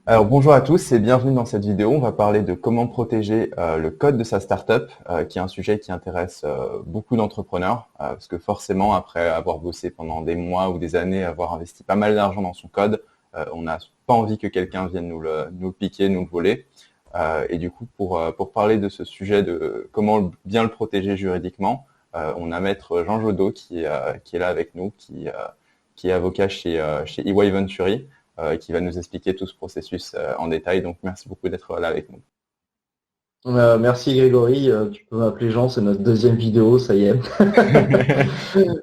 Alors bonjour à tous et bienvenue dans cette vidéo. On va parler de comment protéger le code de sa startup, qui est un sujet qui intéresse beaucoup d'entrepreneurs, parce que forcément, après avoir bossé pendant des mois ou des années, avoir investi pas mal d'argent dans son code, on n'a pas envie que quelqu'un vienne nous le piquer, nous le voler. Et du coup, pour parler de ce sujet de comment bien le protéger juridiquement, on a maître Jean Jodot qui est là avec nous, qui est avocat chez EY Venturi, qui va nous expliquer tout ce processus en détail. Donc, merci beaucoup d'être là avec nous. Merci Grégory. Tu peux m'appeler Jean, c'est notre deuxième vidéo, ça y est. C'est bon.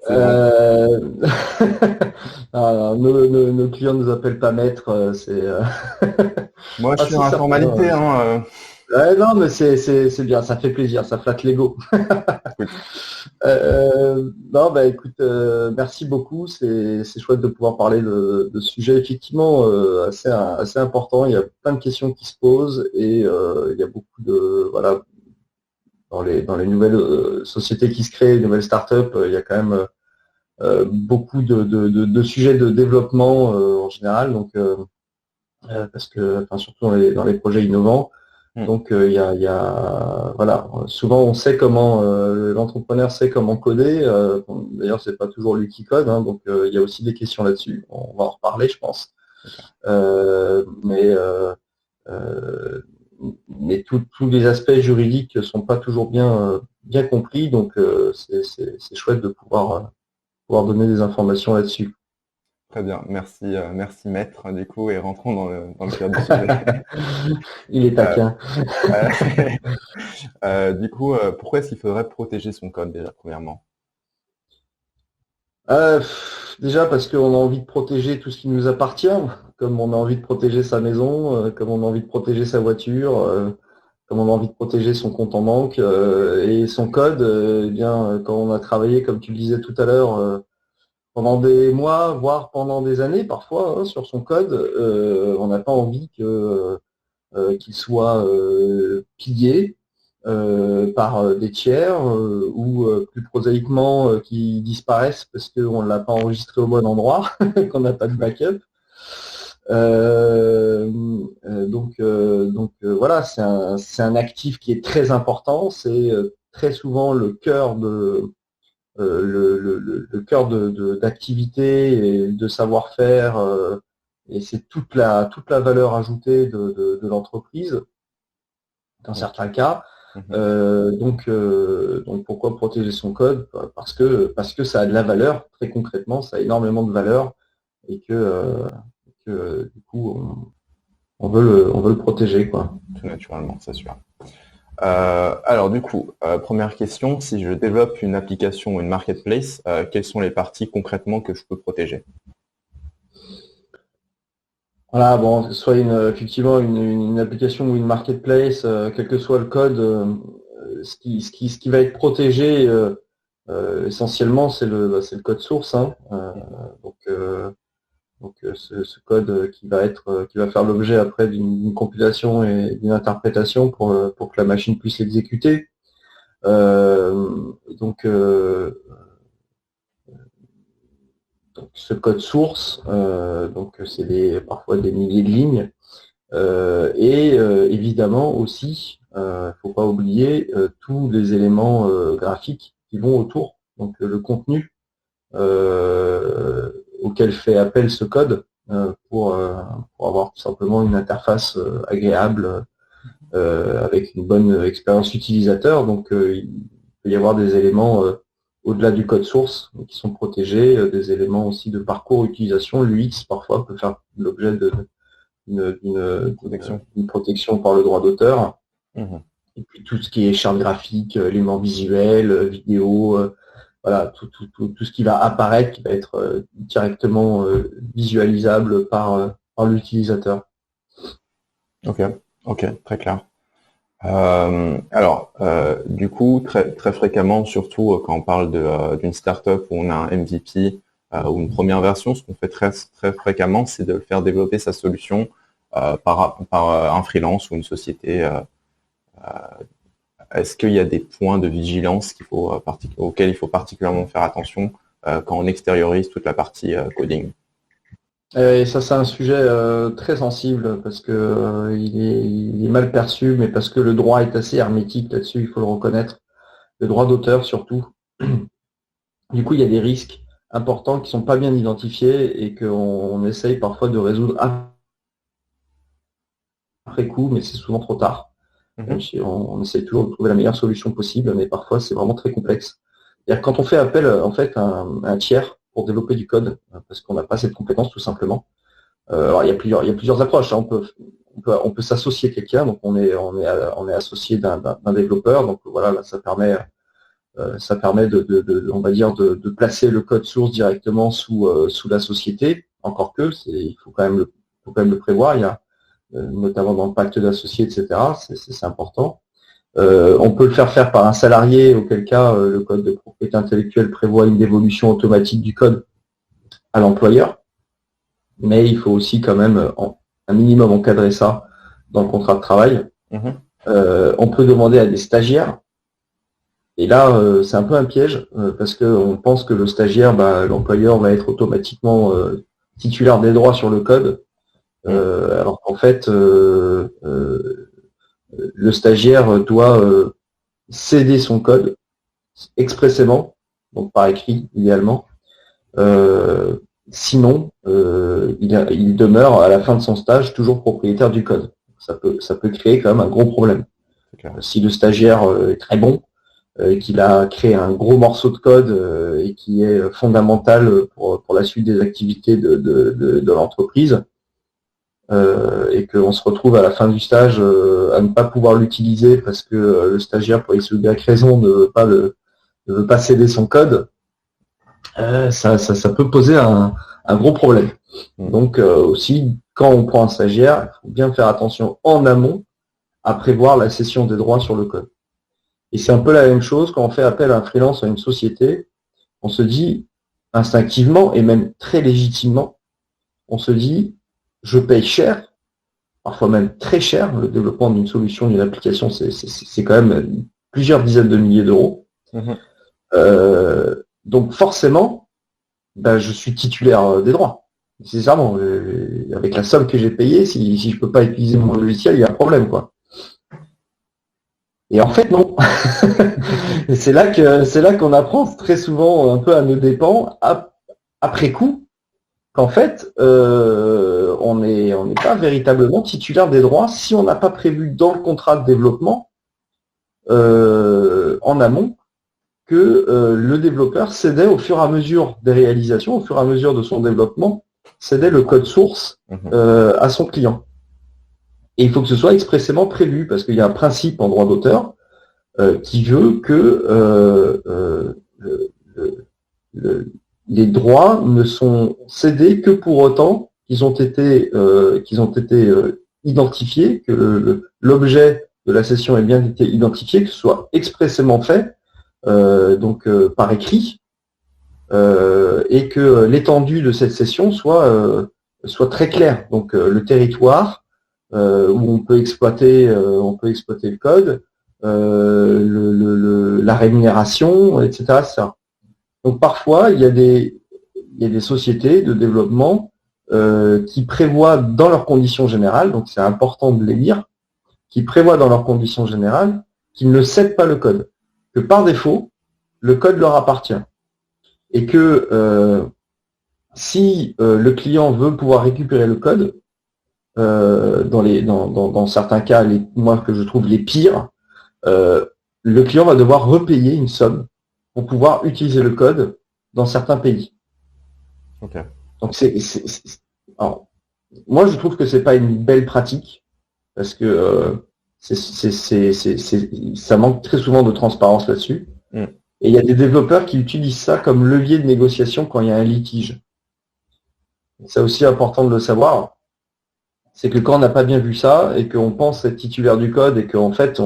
Euh, nos clients ne nous appellent pas maître, Moi, je ah, suis c'est dans la certain. formalité, hein. Ouais, non, mais c'est bien, ça fait plaisir, ça flatte l'ego. Écoute, Non, bah écoute, merci beaucoup. C'est chouette de pouvoir parler de ce sujet effectivement assez important. Il y a plein de questions qui se posent et il y a beaucoup de voilà dans les nouvelles sociétés qui se créent, les nouvelles startups, il y a quand même beaucoup de sujets de développement en général, donc parce que, enfin, surtout dans les projets innovants. hmm, Donc voilà, souvent on sait comment l'entrepreneur sait comment coder. D'ailleurs, c'est pas toujours lui qui code, hein, donc il y a aussi des questions là-dessus. On va en reparler, je pense. c'est clair. Euh, mais euh, euh, mais tous les aspects juridiques sont pas toujours bien compris, donc c'est chouette de pouvoir donner des informations là-dessus. Très bien. Merci, merci maître, du coup, et rentrons dans le cœur du sujet. Il est Euh, taquin. euh, du coup, pourquoi est-ce qu'il faudrait protéger son code déjà, premièrement? Déjà parce qu'on a envie de protéger tout ce qui nous appartient, comme on a envie de protéger sa maison, comme on a envie de protéger sa voiture, comme on a envie de protéger son compte en banque et son code. Eh bien, quand on a travaillé, comme tu le disais tout à l'heure, pendant des mois, voire pendant des années parfois, hein, sur son code, on n'a pas envie qu'il soit pillé par des tiers ou plus prosaïquement qui disparaissent parce qu'on ne l'a pas enregistré au bon endroit, qu'on n'a pas de backup. Voilà, c'est un actif qui est très important, c'est très souvent le cœur le cœur d'activité et de savoir-faire, et c'est toute la valeur ajoutée de l'entreprise dans Ok. certains cas. Mhm. Donc pourquoi protéger son code? Parce que ça a de la valeur, très concrètement, ça a énormément de valeur et que, du coup on veut le protéger, quoi. Tout naturellement, c'est sûr. Alors du coup, première question, si je développe une application ou une marketplace, quelles sont les parties concrètement que je peux protéger? Voilà, bon, soit effectivement une application ou une marketplace, quel que soit le code, ce qui va être protégé essentiellement, c'est le code source, hein. Donc, euh, ce code qui va faire l'objet après d'une compilation et d'une interprétation pour que la machine puisse l'exécuter. Donc, ce code source, donc c'est parfois des milliers de lignes. Et évidemment aussi, faut pas oublier tous les éléments graphiques qui vont autour, donc le contenu auquel fait appel ce code pour avoir tout simplement une interface agréable avec une bonne expérience utilisateur. Donc il peut y avoir des éléments au-delà du code source qui sont protégés, des éléments aussi de parcours utilisation. L'UX parfois peut faire l'objet Protection. d'une protection par le droit d'auteur. Mhm. Et puis tout ce qui est charte graphique, éléments visuels, vidéo, voilà, tout ce qui va apparaître, qui va être directement visualisable par l'utilisateur. Ok, ok, très clair. Du coup, très fréquemment, surtout quand on parle d'une startup où on a un MVP ou une première version, ce qu'on fait très fréquemment, c'est de faire développer sa solution par un freelance ou une société. Est-ce qu'il y a des points de vigilance auxquels il faut particulièrement faire attention quand on extériorise toute la partie coding? Et ça, c'est un sujet très sensible parce que il est mal perçu, mais parce que le droit est assez hermétique là-dessus, il faut le reconnaître. Le droit d'auteur surtout. Du coup, il y a des risques importants qui sont pas bien identifiés et qu'on essaye parfois de résoudre après coup, mais c'est souvent trop tard. Même Mhm. si on essaye toujours de trouver la meilleure solution possible, mais parfois c'est vraiment très complexe. C'est-à-dire quand on fait appel en fait à un tiers pour développer du code, parce qu'on n'a pas cette compétence tout simplement. Alors il y a plusieurs approches, hein. On peut s'associer à quelqu'un, donc on est associé d'un développeur, donc voilà, là, ça permet on va dire, de placer le code source directement sous la société. Encore que, il faut quand même le prévoir. Il y a notamment dans le pacte d'associés, etc. C'est important. On peut le faire par un salarié, auquel cas le code de propriété intellectuelle prévoit une dévolution automatique du code à l'employeur. Mais il faut aussi quand même un minimum encadrer ça dans le contrat de travail. Mhm. On peut demander à des stagiaires. Et là, c'est un peu un piège, parce qu'on pense que le stagiaire, l'employeur va être automatiquement titulaire des droits sur le code, Mhm. alors qu'en fait, le stagiaire doit céder son code expressément, donc par écrit idéalement. Euh, Sinon, il demeure à la fin de son stage toujours propriétaire du code. Ça peut créer quand même un gros problème. C'est clair. Si le stagiaire est très bon, qu'il a créé un gros morceau de code et qui est fondamental pour la suite des activités de l'entreprise, et qu'on se retrouve à la fin du stage à ne pas pouvoir l'utiliser parce que le stagiaire, pour X ou Y raison, ne veut pas céder son code, ça peut poser un gros problème. Mhm. Donc aussi, quand on prend un stagiaire, il faut bien faire attention en amont à prévoir la cession des droits sur le code. Et c'est un peu la même chose quand on fait appel à un freelance à une société. On se dit instinctivement et même très légitimement, on se dit, je paye cher, parfois même très cher, le développement d'une solution, d'une application, c'est quand même plusieurs dizaines de milliers d'euros. Mhm. Donc forcément, je suis titulaire des droits. Nécessairement, avec la somme que j'ai payée, si je peux pas utiliser mon logiciel, il y a un problème, quoi. Et en fait, non. Et c'est là qu'on apprend très souvent un peu à nos dépens, après coup, qu'en fait, on n'est pas véritablement titulaire des droits si on n'a pas prévu dans le contrat de développement en amont que le développeur cédait au fur et à mesure des réalisations, au fur et à mesure de son développement, cédait le code source Mhm. à son client. Et il faut que ce soit expressément prévu, parce qu'il y a un principe en droit d'auteur qui veut que le- les droits ne sont cédés que pour autant qu'ils ont été identifiés, que l'objet de la cession ait bien été identifié, que ce soit expressément fait, par écrit, et que l'étendue de cette cession soit très claire. Donc le territoire où on peut exploiter le code, la rémunération, etc., etc. Donc parfois, il y a des sociétés de développement qui prévoient dans leurs conditions générales, donc c'est important de les lire, qui prévoient dans leurs conditions générales qu'ils ne cèdent pas le code, que par défaut, le code leur appartient. Et que si le client veut pouvoir récupérer le code, dans certains cas, moi que je trouve les pires, euh, le client va devoir repayer une somme pour pouvoir utiliser le code dans certains pays. Ok. Donc alors, moi je trouve que c'est pas une belle pratique parce que ça manque très souvent de transparence là-dessus. Mhm. Et il y a des développeurs qui utilisent ça comme levier de négociation quand il y a un litige. C'est aussi important de le savoir. C'est que quand on n'a pas bien vu ça et qu'on pense être titulaire du code et qu'en fait,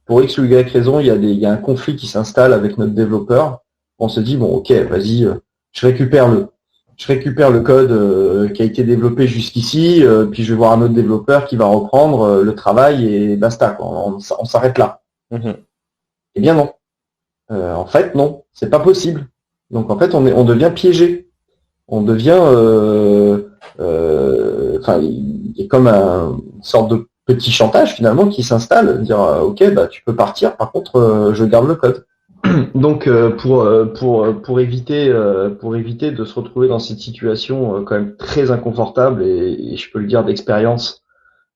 pour X ou Y raison, il y a un conflit qui s'installe avec notre développeur, on se dit, bon, ok, vas-y, je récupère le code qui a été développé jusqu'ici, puis je vais voir un autre développeur qui va reprendre le travail et basta, quoi. On s'arrête là. Mhm. Eh bien non. En fait, non, c'est pas possible. Donc en fait, on devient piégé. On devient il y a comme une sorte de petit chantage finalement qui s'installe, dire ok, bah tu peux partir, par contre je garde le code. Donc pour éviter de se retrouver dans cette situation quand même très inconfortable et je peux le dire d'expérience,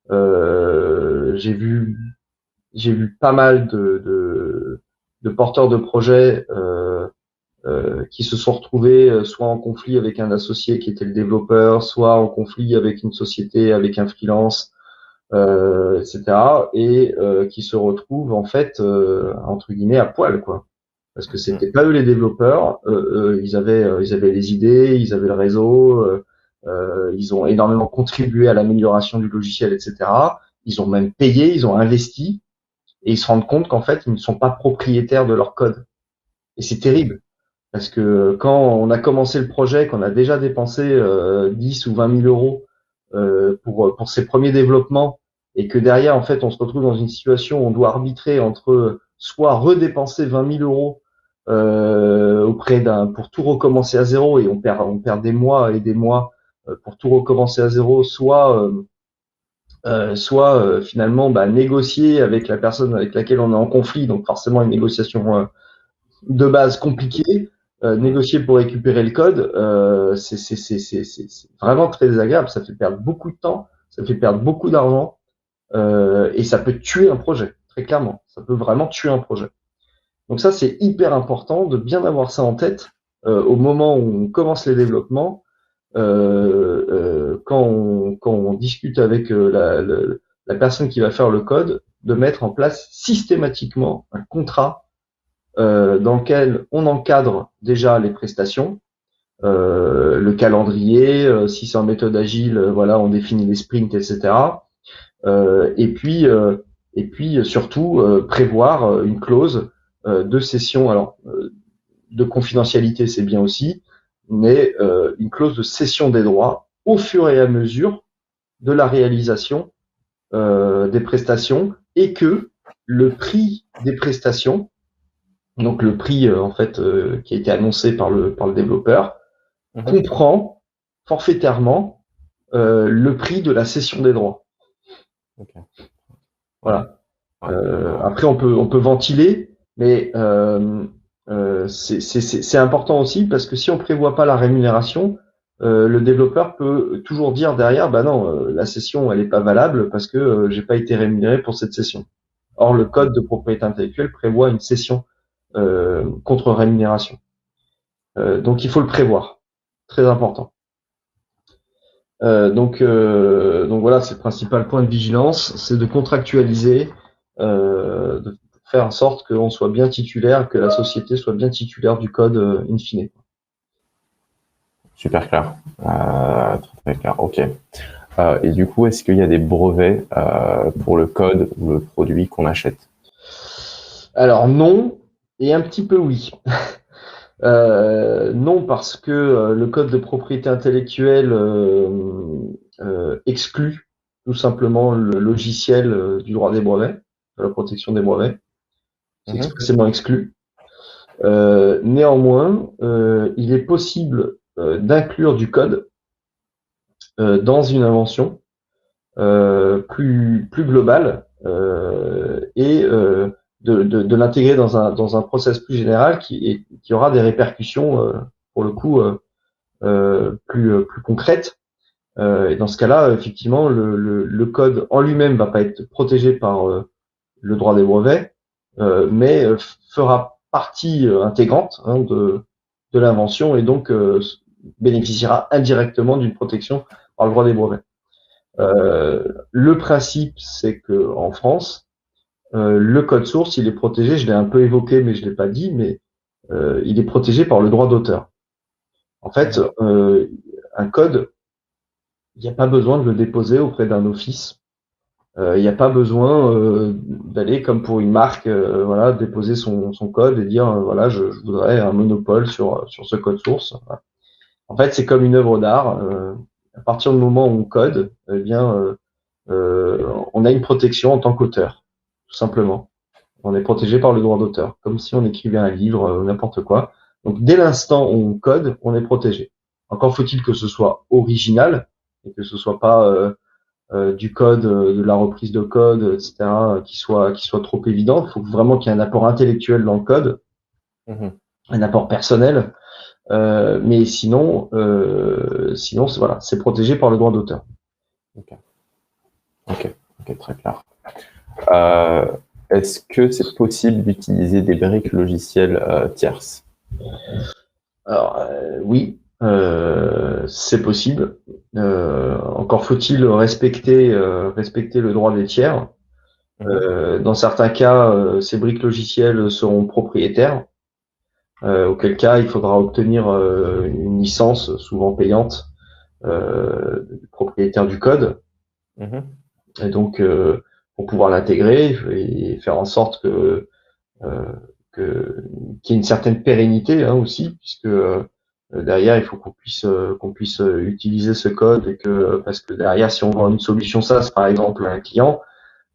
j'ai vu pas mal de porteurs de projets qui se sont retrouvés soit en conflit avec un associé qui était le développeur, soit en conflit avec une société, avec un freelance, etc. Et qui se retrouvent en fait entre guillemets à poil, quoi. Parce que c'était pas eux les développeurs, ils avaient les idées, ils avaient le réseau, ils ont énormément contribué à l'amélioration du logiciel, etc. Ils ont même payé, ils ont investi, et ils se rendent compte qu'en fait ils ne sont pas propriétaires de leur code. Et c'est terrible. Parce que quand on a commencé le projet, qu'on a déjà dépensé 10 ou 20 000 euros pour ses premiers développements, et que derrière, en fait, on se retrouve dans une situation où on doit arbitrer entre soit redépenser 20 000 euros auprès pour tout recommencer à zéro, et on perd des mois et des mois pour tout recommencer à zéro, soit finalement négocier avec la personne avec laquelle on est en conflit, donc forcément une négociation de base compliquée, négocier pour récupérer le code, c'est vraiment très désagréable. Ça fait perdre beaucoup de temps, ça fait perdre beaucoup d'argent, et ça peut tuer un projet, très clairement. Ça peut vraiment tuer un projet. Donc ça, c'est hyper important de bien avoir ça en tête au moment où on commence les développements, quand on discute avec la personne qui va faire le code, de mettre en place systématiquement un contrat dans lequel on encadre déjà les prestations, le calendrier, si c'est en méthode agile, voilà, on définit les sprints, etc. Et puis surtout prévoir une clause de cession, alors de confidentialité, c'est bien aussi, mais une clause de cession des droits au fur et à mesure de la réalisation des prestations, et que le prix des prestations, donc le prix en fait qui a été annoncé par le développeur, comprend forfaitairement le prix de la cession des droits. Okay. Voilà. Après on peut ventiler, mais c'est important aussi, parce que si on prévoit pas la rémunération, le développeur peut toujours dire derrière, bah non, la cession elle est pas valable parce que j'ai pas été rémunéré pour cette cession. Or le code de propriété intellectuelle prévoit une cession contre rémunération. Donc il faut le prévoir, très important. Donc voilà, c'est le principal point de vigilance, c'est de contractualiser, de faire en sorte qu'on soit bien titulaire, que la société soit bien titulaire du code in fine. Super clair, très clair. Ok. Et du coup, est-ce qu'il y a des brevets pour le code ou le produit qu'on achète? Alors non, et un petit peu oui. Non, parce que le code de propriété intellectuelle exclut tout simplement le logiciel du droit des brevets, de la protection des brevets. C'est expressément exclu. Néanmoins, il est possible d'inclure du code dans une invention plus globale et de l'intégrer dans un process plus général qui aura des répercussions pour le coup plus concrètes. Et dans ce cas-là, effectivement, le code en lui-même va pas être protégé par le droit des brevets, mais fera partie intégrante de l'invention, et donc bénéficiera indirectement d'une protection par le droit des brevets. Le principe, c'est que en France, le code source, il est protégé. Je l'ai un peu évoqué, mais je l'ai pas dit, mais il est protégé par le droit d'auteur. En fait, un code, il n'y a pas besoin de le déposer auprès d'un office. Il n'y a pas besoin d'aller comme pour une marque, voilà, déposer son code et dire voilà, je voudrais un monopole sur ce code source. Voilà. En fait, c'est comme une œuvre d'art. À partir du moment où on code, eh bien, on a une protection en tant qu'auteur, tout simplement. On est protégé par le droit d'auteur, comme si on écrivait un livre, n'importe quoi. Donc, dès l'instant où on code, on est protégé. Encore faut-il que ce soit original, et que ce soit pas du code, de la reprise de code, etc., qui soit trop évident. Il faut vraiment qu'il y ait un apport intellectuel dans le code, un apport personnel. Mais sinon, voilà, c'est protégé par le droit d'auteur. Ok, très clair. Est-ce que c'est possible d'utiliser des briques logicielles tierces? Alors oui, c'est possible. Encore faut-il respecter le droit des tiers. Dans certains cas, ces briques logicielles seront propriétaires, auquel cas il faudra obtenir une licence, souvent payante, du propriétaire du code. Et donc, pour pouvoir l'intégrer et faire en sorte euh, qu'il y ait une certaine pérennité aussi, puisque derrière il faut qu'on puisse utiliser ce code et que parce que derrière si on vend une solution SaaS par exemple à un client,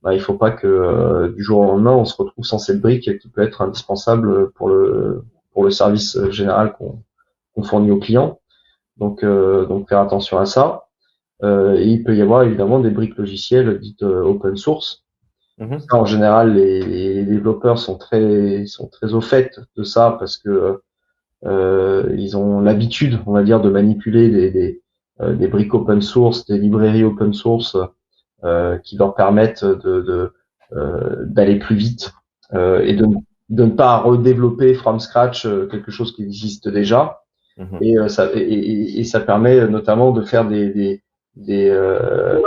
bah, il faut pas que du jour au lendemain on se retrouve sans cette brique qui peut être indispensable pour le service général qu'on fournit aux clients. Donc faire attention à ça. Et il peut y avoir évidemment des briques logicielles dites open source. Ça, en général, les développeurs sont très au fait de ça parce que ils ont l'habitude, on va dire, de manipuler des briques open source, des librairies open source qui leur permettent d'aller plus vite et de ne pas redévelopper from scratch quelque chose qui existe déjà. Et ça permet notamment de faire des ce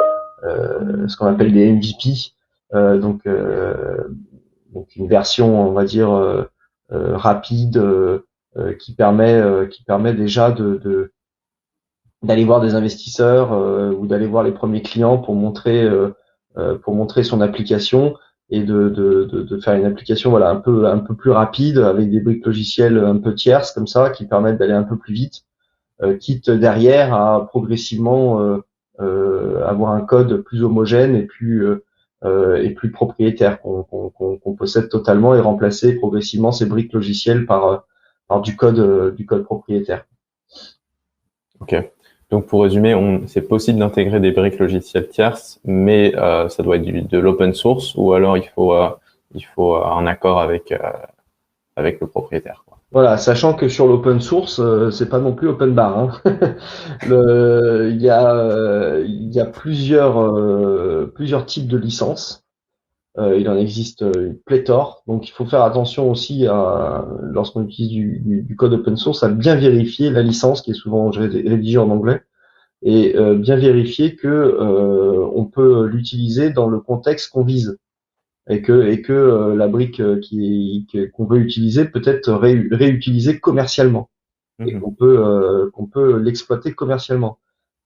qu'on appelle des MVP, donc une version, on va dire, rapide qui permet déjà d'aller voir des investisseurs ou d'aller voir les premiers clients pour montrer son application et de faire une application voilà un peu plus rapide avec des briques logicielles un peu tierces comme ça qui permettent d'aller un peu plus vite, quitte derrière à progressivement avoir un code plus homogène et plus propriétaire qu'on possède totalement et remplacer progressivement ces briques logicielles par du code propriétaire. Ok. Donc pour résumer, c'est possible d'intégrer des briques logicielles tierces, mais ça doit être de l'open source ou alors il faut un accord avec le propriétaire, quoi. Voilà, sachant que sur l'open source, c'est pas non plus open bar. Hein. Il y a plusieurs types de licences. Il en existe une pléthore, donc il faut faire attention aussi lorsqu'on utilise du code open source, à bien vérifier la licence qui est souvent rédigée en anglais et bien vérifier que on peut l'utiliser dans le contexte qu'on vise et que la brique qu'on veut utiliser peut être réutilisée commercialement et qu'on peut l'exploiter commercialement.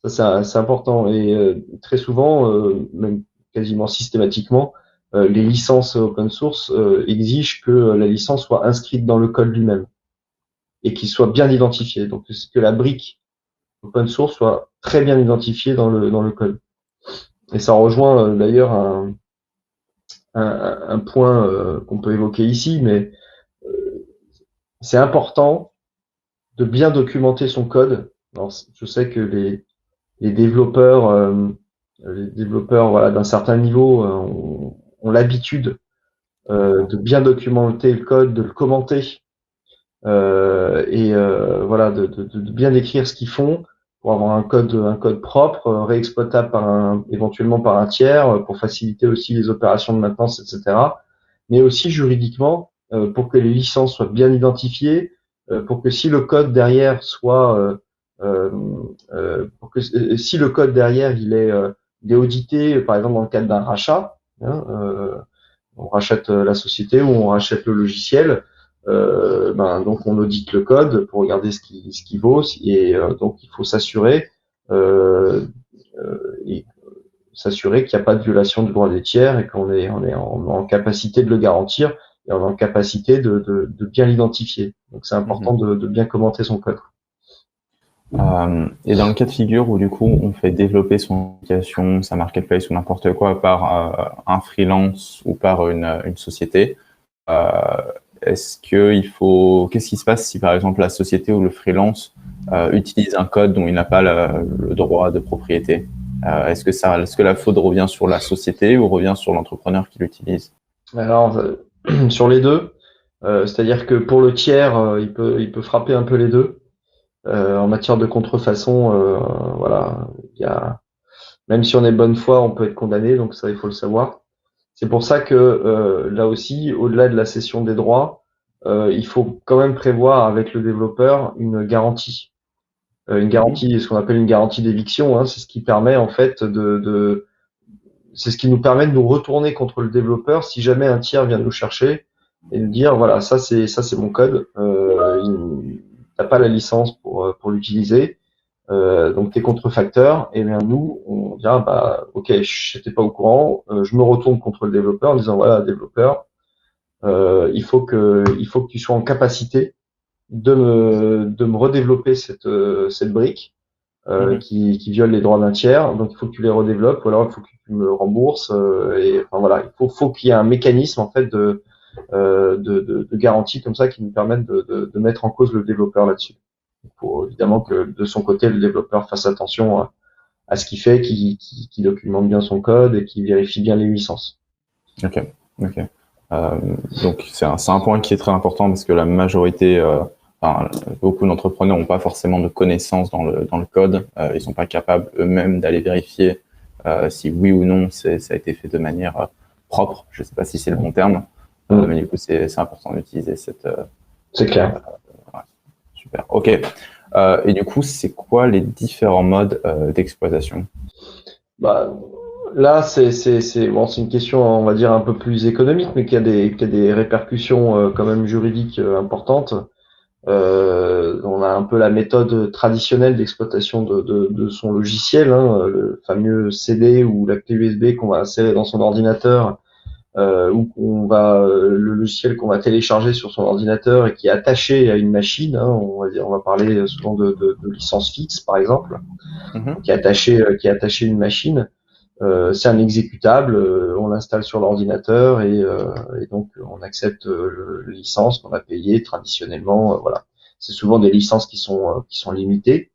Ça, c'est important et très souvent, même quasiment systématiquement, les licences open source exigent que la licence soit inscrite dans le code lui-même et qu'il soit bien identifié. Donc que la brique open source soit très bien identifiée dans le code. Et ça rejoint d'ailleurs un point qu'on peut évoquer ici, mais c'est important de bien documenter son code. Alors, je sais que les développeurs voilà, d'un certain niveau ont l'habitude de bien documenter le code, de le commenter voilà, de bien décrire ce qu'ils font pour avoir un code propre, réexploitable éventuellement par un tiers, pour faciliter aussi les opérations de maintenance, etc. Mais aussi juridiquement, pour que les licences soient bien identifiées, pour que si le code derrière si le code derrière il est audité, par exemple dans le cadre d'un rachat, hein, on rachète la société ou on rachète le logiciel, donc on audite le code pour regarder ce qui vaut et donc il faut euh, et s'assurer qu'il n'y a pas de violation du droit des tiers et qu'on est en capacité de le garantir et on est en capacité de bien l'identifier. Donc c'est important de bien commenter son code. Et dans le cas de figure où du coup on fait développer son application, sa marketplace ou n'importe quoi par un freelance ou par une société, qu'est-ce qui se passe si par exemple la société ou le freelance utilise un code dont il n'a pas le droit de propriété. Est-ce que la faute revient sur la société ou revient sur l'entrepreneur qui l'utilise? Alors, sur les deux, c'est-à-dire que pour le tiers, il peut frapper un peu les deux. En matière de contrefaçon, voilà, même si on est bonne foi, on peut être condamné, donc ça, il faut le savoir. C'est pour ça que là aussi, au-delà de la cession des droits, il faut quand même prévoir avec le développeur une garantie. Une garantie, ce qu'on appelle une garantie d'éviction, hein, c'est ce qui permet en fait c'est ce qui nous permet de nous retourner contre le développeur si jamais un tiers vient nous chercher et nous dire voilà, ça c'est mon code, t'as pas la licence pour l'utiliser, donc t'es contrefacteur. Et bien nous on dira bah ok, je n'étais pas au courant, je me retourne contre le développeur en disant voilà développeur, il faut que tu sois en capacité de me redévelopper cette brique qui viole les droits d'un tiers, donc il faut que tu les redéveloppes, ou alors il faut que tu me rembourses. Et enfin voilà, faut qu'il y ait un mécanisme en fait de garantie comme ça qui nous permette de mettre en cause le développeur là-dessus. Il faut évidemment que de son côté le développeur fasse attention à ce qu'il fait, qu'il documente bien son code et qu'il vérifie bien les licences. Ok, ok. Euh, donc c'est un point qui est très important parce que la majorité, enfin, beaucoup d'entrepreneurs n'ont pas forcément de connaissances dans le code. Ils sont pas capables eux-mêmes d'aller vérifier si oui ou non ça a été fait de manière propre. Je sais pas si c'est le bon terme, mais du coup c'est important d'utiliser cette. C'est clair. Ouais, super. Ok. Et du coup, c'est quoi les différents modes d'exploitation? Bah, là, bon, c'est une question, on va dire, un peu plus économique, mais qui a des répercussions quand même juridiques importantes. On a un peu la méthode traditionnelle d'exploitation de son logiciel, hein, le fameux CD ou la clé USB qu'on va insérer dans son ordinateur, ou le logiciel qu'on va télécharger sur son ordinateur et qui est attaché à une machine. Hein, on va parler souvent de licence fixe, par exemple, qui est attaché à une machine. C'est un exécutable, on l'installe sur l'ordinateur et donc on accepte la licence qu'on a payée traditionnellement. Voilà, c'est souvent des licences qui sont limitées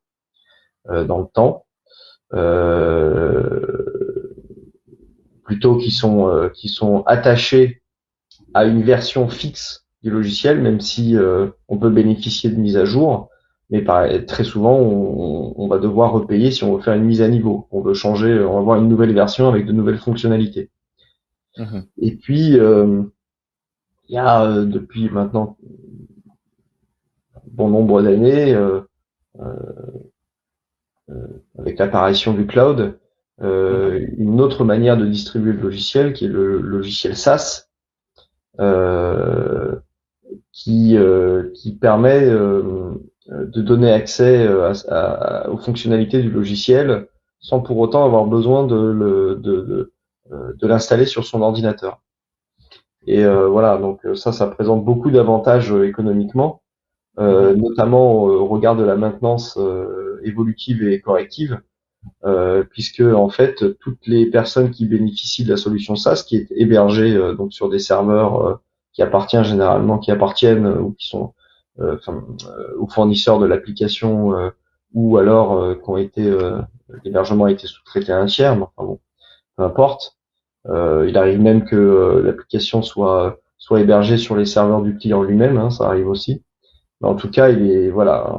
dans le temps, plutôt qui sont attachées à une version fixe du logiciel, même si on peut bénéficier de mise à jour. Mais très souvent, on va devoir repayer si on veut faire une mise à niveau. On veut changer, on va avoir une nouvelle version avec de nouvelles fonctionnalités. Et puis, il y a depuis maintenant bon nombre d'années, avec l'apparition du cloud, une autre manière de distribuer le logiciel, qui est le logiciel SaaS, qui permet de donner accès aux fonctionnalités du logiciel sans pour autant avoir besoin de l'installer sur son ordinateur. Et voilà, donc ça présente beaucoup d'avantages économiquement, notamment au regard de la maintenance évolutive et corrective, puisque en fait toutes les personnes qui bénéficient de la solution SaaS, qui est hébergée donc sur des serveurs qui appartiennent ou qui sont aux fournisseurs de l'application, ou alors l'hébergement a été sous-traité à un tiers, mais enfin bon, peu importe. Il arrive même que l'application soit hébergée sur les serveurs du client lui-même, hein, ça arrive aussi. Mais en tout cas, voilà,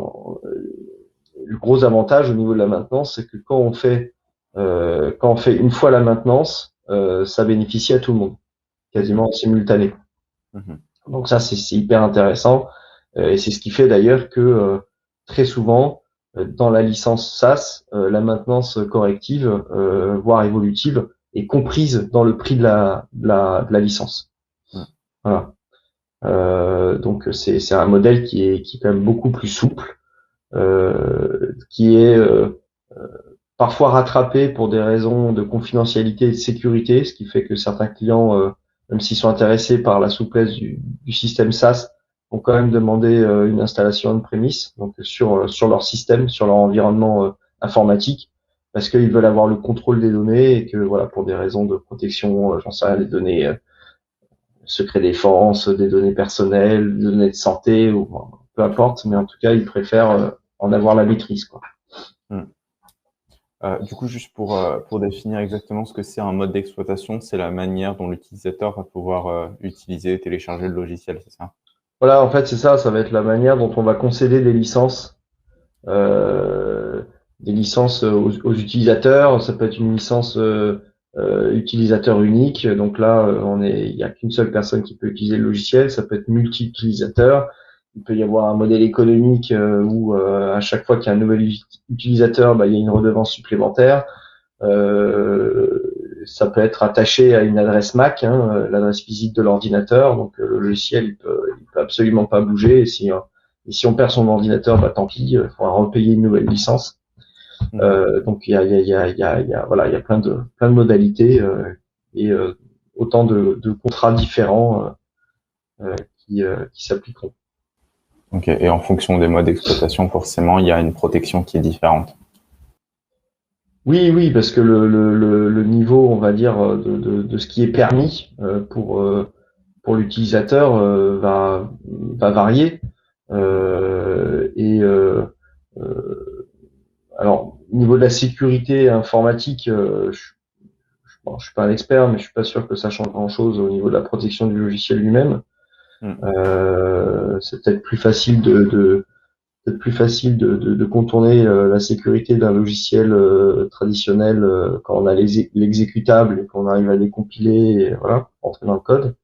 le gros avantage au niveau de la maintenance, c'est que quand on fait une fois la maintenance, ça bénéficie à tout le monde, quasiment en simultané. Donc ça, c'est hyper intéressant, et c'est ce qui fait d'ailleurs que très souvent, dans la licence SaaS, la maintenance corrective, voire évolutive, est comprise dans le prix de la licence. Voilà. Donc c'est un modèle qui est quand même beaucoup plus souple, qui est parfois rattrapé pour des raisons de confidentialité et de sécurité, ce qui fait que certains clients, même s'ils sont intéressés par la souplesse du système SaaS, vont quand même demander une installation on-premise, donc sur leur système, sur leur environnement informatique, parce qu'ils veulent avoir le contrôle des données et que voilà, pour des raisons de protection, j'en sais rien, des données secret défense, des données personnelles, des données de santé, ou peu importe, mais en tout cas, ils préfèrent en avoir la maîtrise, quoi. Du coup, juste pour définir exactement ce que c'est un mode d'exploitation, c'est la manière dont l'utilisateur va pouvoir utiliser et télécharger le logiciel, c'est ça? Voilà, en fait, c'est ça, ça va être la manière dont on va concéder euh, des licences aux utilisateurs. Ça peut être une licence utilisateur unique. Donc là, il y a qu'une seule personne qui peut utiliser le logiciel. Ça peut être multi-utilisateur. Il peut y avoir un modèle économique où à chaque fois qu'il y a un nouvel utilisateur, bah, il y a une redevance supplémentaire. Ça peut être attaché à une adresse MAC, hein, l'adresse physique de l'ordinateur. Donc le logiciel, il peut absolument pas bouger. Et si on perd son ordinateur, bah tant pis, il faudra repayer une nouvelle licence. Donc voilà, il y a plein de modalités et autant de contrats différents qui s'appliqueront. Ok. Et en fonction des modes d'exploitation, forcément, il y a une protection qui est différente. Oui, oui, parce que le niveau, on va dire, de ce qui est permis pour l'utilisateur va varier. Euh, et euh, euh, alors, au niveau de la sécurité informatique, bon, je suis pas un expert, mais je suis pas sûr que ça change grand-chose au niveau de la protection du logiciel lui-même. Mm. C'est peut-être plus facile peut-être plus facile de contourner la sécurité d'un logiciel traditionnel quand on a l'exécutable et qu'on arrive à décompiler et voilà, rentrer dans le code.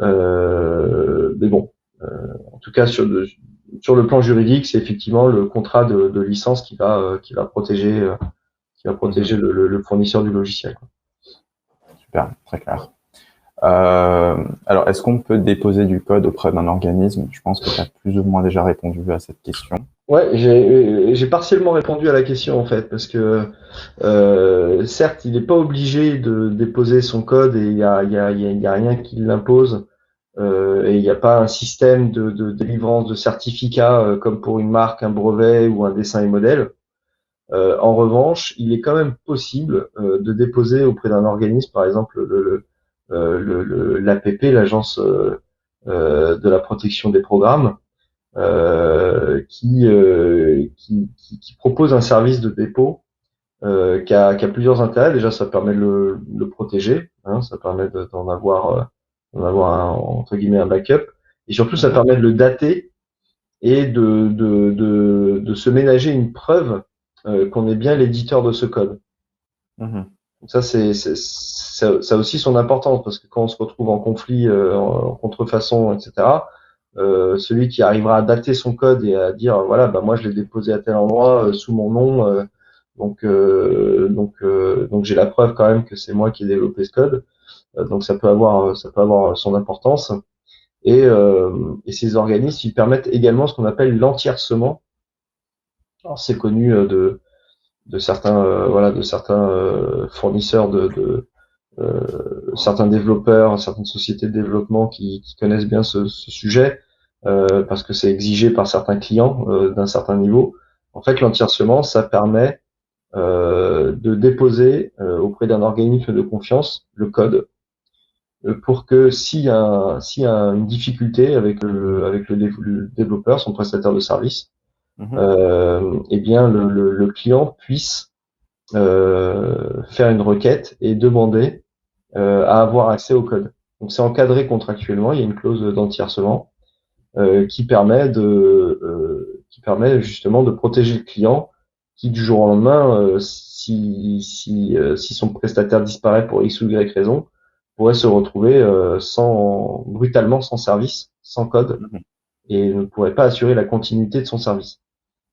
Mais bon, en tout cas sur le plan juridique, c'est effectivement le contrat de licence qui va protéger Mhm. le fournisseur du logiciel. Super, très clair. Alors, est-ce qu'on peut déposer du code auprès d'un organisme? Je pense que tu as plus ou moins déjà répondu à cette question. Ouais, j'ai partiellement répondu à la question en fait, parce que certes, il n'est pas obligé de déposer son code et il y a rien qui l'impose. Et il n'y a pas un système de délivrance de certificats comme pour une marque, un brevet ou un dessin et modèle. En revanche, il est quand même possible de déposer auprès d'un organisme, par exemple l'APP, l'Agence de la protection des programmes, qui propose un service de dépôt qui a plusieurs intérêts. Déjà, ça permet de le protéger, hein, ça permet d'en avoir entre guillemets un backup, et surtout ça Mhm. permet de le dater et de se ménager une preuve qu'on est bien l'éditeur de ce code. Mhm. Donc ça a aussi son importance parce que quand on se retrouve en conflit, en contrefaçon, etc. Celui qui arrivera à dater son code et à dire voilà, bah moi je l'ai déposé à tel endroit sous mon nom, donc j'ai la preuve quand même que c'est moi qui ai développé ce code. Donc ça peut avoir son importance. Et ces organismes, ils permettent également ce qu'on appelle l'entièrcement. Alors c'est connu de certains voilà de certains fournisseurs certains développeurs, certaines sociétés de développement qui connaissent bien ce sujet parce que c'est exigé par certains clients d'un certain niveau. En fait, l'entièrcement, ça permet de déposer auprès d'un organisme de confiance le code pour que s'il y a une difficulté avec le développeur, son prestataire de service, Mhm. eh bien le client puisse faire une requête et demander à avoir accès au code. Donc c'est encadré contractuellement, il y a une clause d'entièrcement qui permet justement de protéger le client qui du jour au lendemain, si son prestataire disparaît pour X ou Y raison, pourrait se retrouver brutalement sans service, sans code, Mhm. et ne pourrait pas assurer la continuité de son service.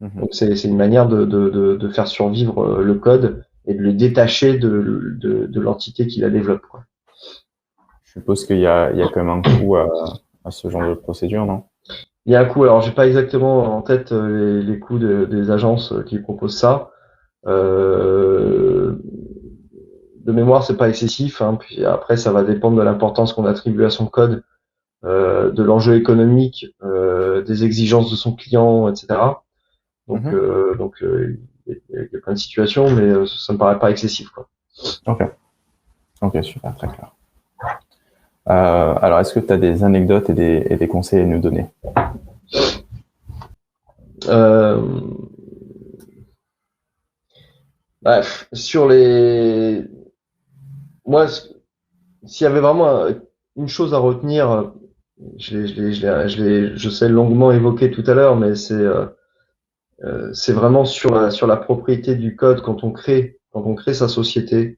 Mhm. Donc c'est une manière de faire survivre le code et de le détacher de l'entité qui la développe, quoi. Je suppose il y a quand même un coût à ce genre de procédure, non? Il y a un coût, alors j'ai pas exactement en tête les coûts des agences qui proposent ça. Euh, de mémoire, c'est pas excessif, hein. Puis après, ça va dépendre de l'importance qu'on attribue à son code, de l'enjeu économique, des exigences de son client, etc. Mhm. Il y a plein de situations, mais ça me paraît pas excessif, quoi. Ok, ok, super, très clair. Alors, est-ce que tu as des anecdotes et des conseils à nous donner? Euh, Bref, moi, s'il y avait vraiment une chose à retenir, je sais longuement évoqué tout à l'heure, mais c'est vraiment sur la propriété du code quand on crée sa société,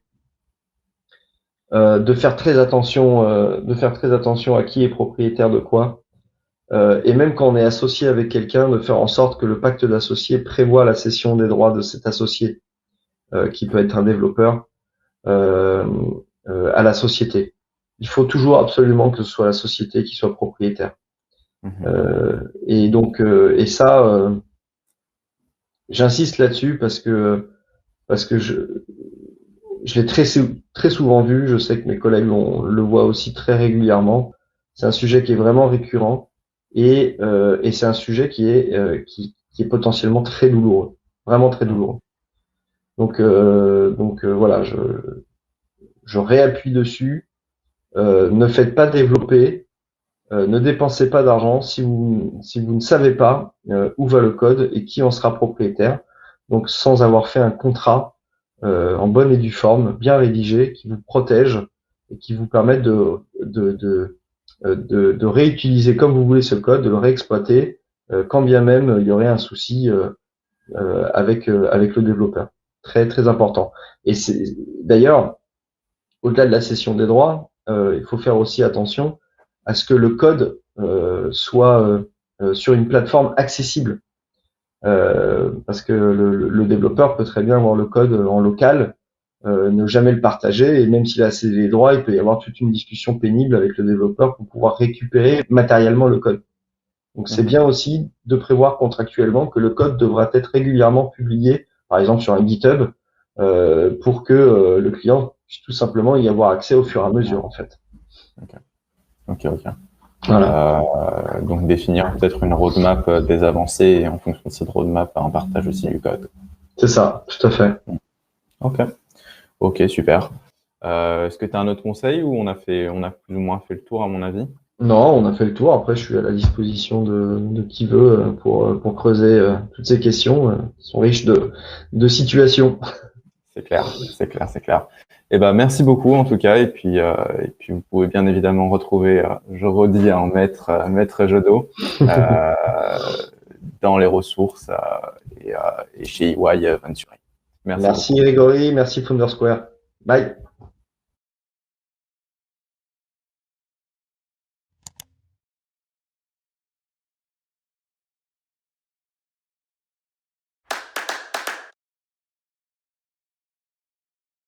de faire très attention à qui est propriétaire de quoi, et même quand on est associé avec quelqu'un, de faire en sorte que le pacte d'associé prévoit la cession des droits de cet associé, qui peut être un développeur, euh, à la société. Il faut toujours absolument que ce soit la société qui soit propriétaire. Mhm. Et donc, et ça, j'insiste là-dessus parce que je l'ai très souvent vu. Je sais que mes collègues le voient aussi très régulièrement. C'est un sujet qui est vraiment récurrent et c'est un sujet qui est potentiellement très douloureux, vraiment très Mhm. douloureux. Donc voilà, je réappuie dessus. Ne faites pas développer, ne dépensez pas d'argent si vous ne savez pas où va le code et qui en sera propriétaire. Donc sans avoir fait un contrat en bonne et due forme, bien rédigé, qui vous protège et qui vous permet de réutiliser comme vous voulez ce code, de le réexploiter, quand bien même il y aurait un souci avec le développeur. Très très important. Et c'est d'ailleurs, au-delà de la cession des droits, il faut faire aussi attention à ce que le code soit sur une plateforme accessible. Parce que le développeur peut très bien avoir le code en local, ne jamais le partager, et même s'il a ses droits, il peut y avoir toute une discussion pénible avec le développeur pour pouvoir récupérer matériellement le code. Donc c'est Mhm. bien aussi de prévoir contractuellement que le code devra être régulièrement publié, par exemple sur un GitHub, pour que le client puisse tout simplement y avoir accès au fur et à mesure, en fait. Ok, ok, ok. Voilà, Donc définir peut-être une roadmap des avancées et en fonction de cette roadmap, un partage aussi du code. c'est ça, tout à fait. Ok, ok, super. Est-ce que tu as un autre conseil ou on a plus ou moins fait le tour à mon avis? Non, on a fait le tour. Après, je suis à la disposition de qui veut pour creuser toutes ces questions qui sont riches de situations. C'est clair, c'est clair, c'est clair. Eh ben, merci beaucoup en tout cas. Et puis vous pouvez bien évidemment retrouver, je redis, un maître Jodo euh, dans les ressources et chez EY Venturi. Merci Merci beaucoup. Grégory, merci Foundersquare. Bye.